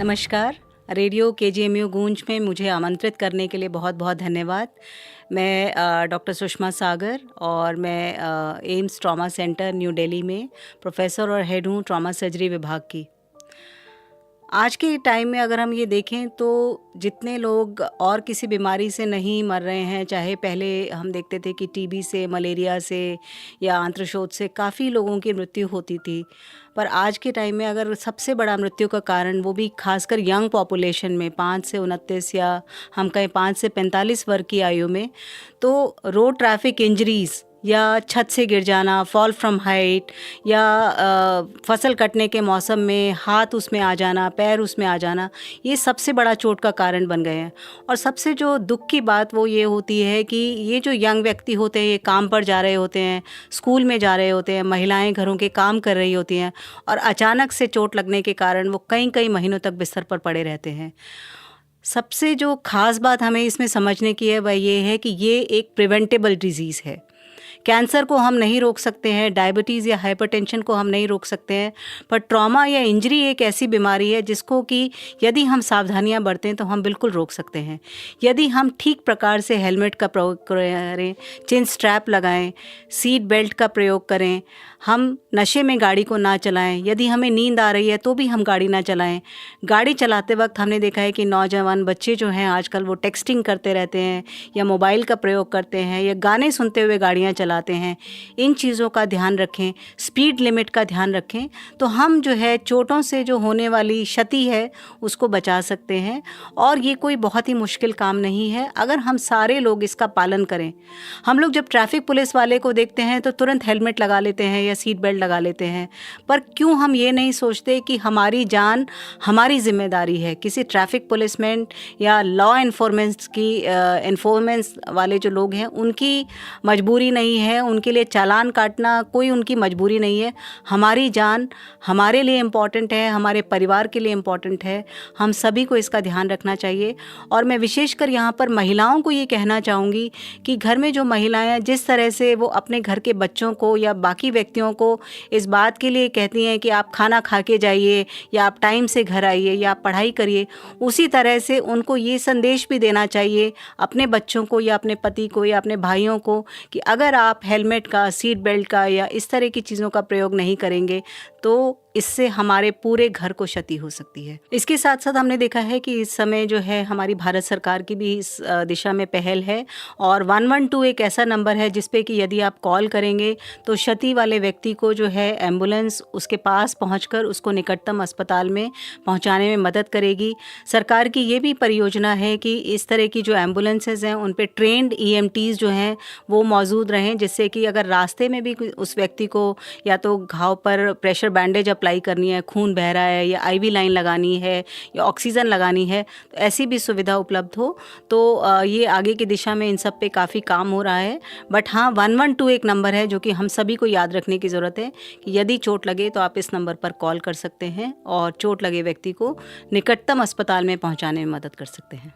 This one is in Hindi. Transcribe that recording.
नमस्कार। रेडियो केजीएमयू गूंज में मुझे आमंत्रित करने के लिए बहुत बहुत धन्यवाद। मैं डॉक्टर सुषमा सागर और मैं AIIMS trauma centre new Delhi में प्रोफेसर और हेड हूँ ट्रॉमा सर्जरी विभाग की। आज के टाइम में अगर हम ये देखें तो जितने लोग और किसी बीमारी से नहीं मर रहे हैं, चाहे पहले हम देखते थे कि टीबी से, मलेरिया से या आंत्रशोथ से काफ़ी लोगों की मृत्यु होती थी, पर आज के टाइम में अगर सबसे बड़ा मृत्यु का कारण, वो भी खासकर यंग पॉपुलेशन में 5 से 29 या हम कहें 5 से 45 वर्ग की आयु में, तो रोड ट्रैफिक इंजरीज़ या छत से गिर जाना, फॉल फ्रॉम हाइट या फसल कटने के मौसम में हाथ उसमें आ जाना, पैर उसमें आ जाना, ये सबसे बड़ा चोट का कारण बन गए हैं। और सबसे जो दुख की बात वो ये होती है कि ये जो यंग व्यक्ति होते हैं, ये काम पर जा रहे होते हैं, स्कूल में जा रहे होते हैं, महिलाएं घरों के काम कर रही होती हैं और अचानक से चोट लगने के कारण वो कई कई महीनों तक बिस्तर पर पड़े रहते हैं। सबसे जो ख़ास बात हमें इसमें समझने की है वह ये है कि ये एक प्रिवेंटेबल डिज़ीज़ है। कैंसर को हम नहीं रोक सकते हैं, डायबिटीज़ या हाइपरटेंशन को हम नहीं रोक सकते हैं, पर ट्रॉमा या इंजरी एक ऐसी बीमारी है जिसको कि यदि हम सावधानियां बरतें तो हम बिल्कुल रोक सकते हैं। यदि हम ठीक प्रकार से हेलमेट का प्रयोग करें, चिन स्ट्रैप लगाएं, सीट बेल्ट का प्रयोग करें, हम नशे में गाड़ी को ना चलाएं, यदि हमें नींद आ रही है तो भी हम गाड़ी ना चलाएं। गाड़ी चलाते वक्त हमने देखा है कि नौजवान बच्चे जो हैं आजकल वो टेक्सटिंग करते रहते हैं या मोबाइल का प्रयोग करते हैं या गाने सुनते हुए गाड़ियां चलाते हैं। इन चीज़ों का ध्यान रखें, स्पीड लिमिट का ध्यान रखें, तो हम जो है चोटों से जो होने वाली क्षति है उसको बचा सकते हैं। और ये कोई बहुत ही मुश्किल काम नहीं है अगर हम सारे लोग इसका पालन करें। हम लोग जब ट्रैफिक पुलिस वाले को देखते हैं तो तुरंत हेलमेट लगा लेते हैं या सीट बेल्ट लगा लेते हैं, पर क्यों हम ये नहीं सोचते कि हमारी जान हमारी जिम्मेदारी है। किसी ट्रैफिक पुलिसमैन या लॉ इन्फोर्समेंट की इन्फोर्मेंस वाले जो लोग हैं उनकी मजबूरी नहीं है, उनके लिए चालान काटना कोई उनकी मजबूरी नहीं है। हमारी जान हमारे लिए इम्पॉर्टेंट है, हमारे परिवार के लिए इम्पॉर्टेंट है। हम सभी को इसका ध्यान रखना चाहिए। और मैं विशेषकर यहाँ पर महिलाओं को ये कहना चाहूँगी कि घर में जो महिलाएं जिस तरह से वो अपने घर के बच्चों को या बाकी व्यक्तियों को इस बात के लिए कहती हैं कि आप खाना खा के जाइए या आप टाइम से घर आइए या आप पढ़ाई करिए, उसी तरह से उनको ये संदेश भी देना चाहिए अपने बच्चों को या अपने पति को या अपने भाइयों को कि अगर आप हेलमेट का, सीट बेल्ट का या इस तरह की चीज़ों का प्रयोग नहीं करेंगे तो इससे हमारे पूरे घर को क्षति हो सकती है। इसके साथ साथ हमने देखा है कि इस समय जो है हमारी भारत सरकार की भी इस दिशा में पहल है और 112 एक ऐसा नंबर है जिस पे कि यदि आप कॉल करेंगे तो क्षति वाले व्यक्ति को जो है एम्बुलेंस उसके पास पहुंचकर उसको निकटतम अस्पताल में पहुंचाने में मदद करेगी। सरकार की ये भी परियोजना है कि इस तरह की जो एम्बुलेंसेज हैं उन पे ट्रेंड EMTs जो हैं वो मौजूद रहें, जिससे कि अगर रास्ते में भी उस व्यक्ति को या तो घाव पर प्रेशर बैंडेज अप्लाई करनी है, खून बह रहा है या IV लाइन लगानी है या ऑक्सीजन लगानी है, तो ऐसी भी सुविधा उपलब्ध हो। तो ये आगे की दिशा में इन सब पे काफ़ी काम हो रहा है। बट हाँ, 112 एक नंबर है जो कि हम सभी को याद रखने की ज़रूरत है कि यदि चोट लगे तो आप इस नंबर पर कॉल कर सकते हैं और चोट लगे व्यक्ति को निकटतम अस्पताल में पहुंचाने में मदद कर सकते हैं।